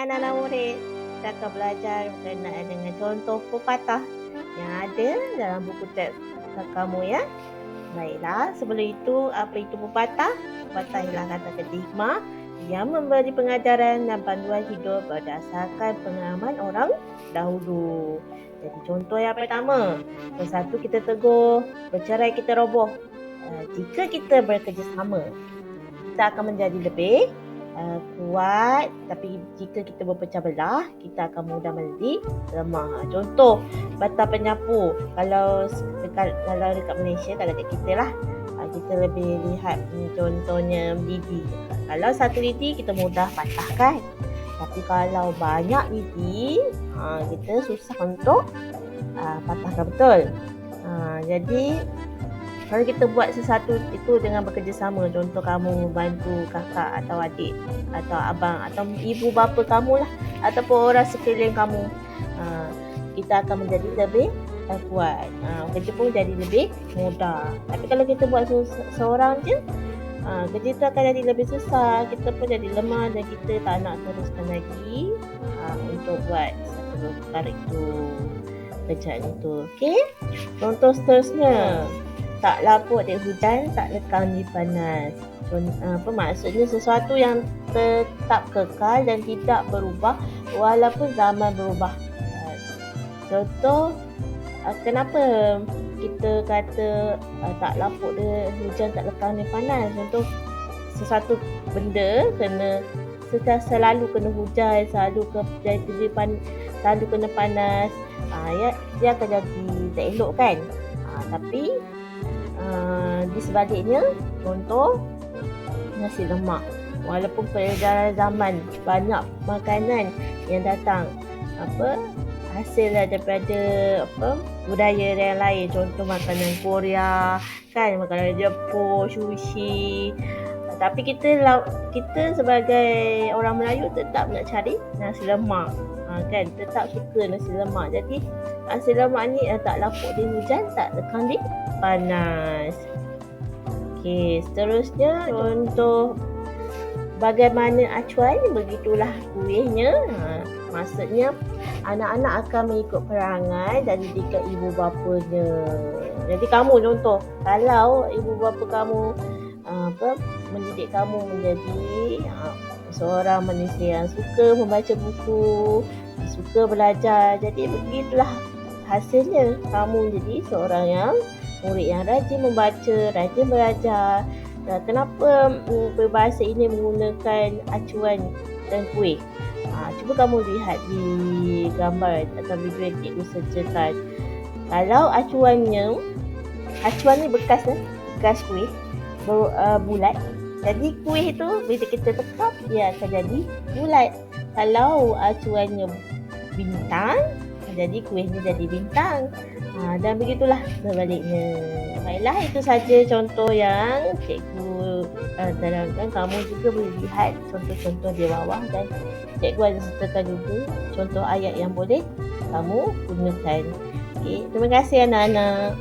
anak-anak murid. Kita akan belajar berkenaan dengan contoh pepatah yang ada dalam buku teks kamu ya. Baiklah, sebelum itu, apa itu pepatah? Pepatah ialah kata-kata hikmah yang memberi pengajaran dan panduan hidup berdasarkan pengalaman orang dahulu. Jadi contoh yang pertama, bersatu kita teguh, bercerai kita roboh. Jika kita bekerjasama, kita akan menjadi lebih kuat, tapi jika kita berpecah belah, kita akan mudah menjadi lemah. Contoh, bata penyapu. Kalau dekat Malaysia, kalau dekat kita lah, kita lebih lihat contohnya lidi. Kalau satu lidi, kita mudah patahkan. Tapi kalau banyak lidi, kita susah untuk patahkan betul. Jadi kalau kita buat sesuatu itu dengan bekerjasama, contoh kamu bantu kakak atau adik atau abang atau ibu bapa kamu lah, ataupun orang sekeliling kamu, kita akan menjadi lebih kuat. Kerja pun jadi lebih mudah. Tapi kalau kita buat seorang je, kerja tu akan jadi lebih susah, kita pun jadi lemah dan kita tak nak teruskan lagi untuk buat satu perkara itu, kerjaan itu. Okey, contoh seterusnya, tak lapuk di hujan, tak lekang di panas. Apa maksudnya? Sesuatu yang tetap kekal dan tidak berubah walaupun zaman berubah. Contoh, kenapa kita kata tak lapuk di hujan, tak lekang di panas? Contoh, sesuatu benda selalu kena hujan, selalu kena panas, dia akan jadi tak elok kan? Tapi di sebaliknya, contoh nasi lemak, walaupun perjalanan zaman banyak makanan yang datang hasil daripada budaya yang lain, contoh makanan Korea kan, makanan Jepun, sushi, tapi kita sebagai orang Melayu tetap nak cari nasi lemak kan, tetap suka nasi lemak. Jadi nasi lemak ni tak lapuk di hujan, tak lekang di panas. Okey, seterusnya contoh bagaimana acuan, begitulah kuihnya. Maksudnya anak-anak akan mengikut perangai dan didikan ibu bapanya. Jadi kamu contoh, kalau ibu bapa kamu mendidik kamu menjadi seorang manusia yang suka membaca buku, suka belajar, jadi begitulah hasilnya, kamu jadi seorang yang murid yang rajin membaca, rajin belajar. Kenapa peribahasa ini menggunakan acuan dan kuih? Cuba kamu lihat di gambar atau video yang cikgu sediakan. Kalau acuan ni bekas kuih bulat, jadi kuih itu bila kita tekap dia akan jadi bulat. Kalau acuannya bintang, jadi kuihnya jadi bintang. Dan begitulah sebaliknya. Baiklah, itu saja contoh yang cikgu terangkan. Kamu juga boleh lihat contoh-contoh di bawah, dan cikgu ada sertakan juga contoh ayat yang boleh kamu gunakan. Okay, terima kasih anak-anak.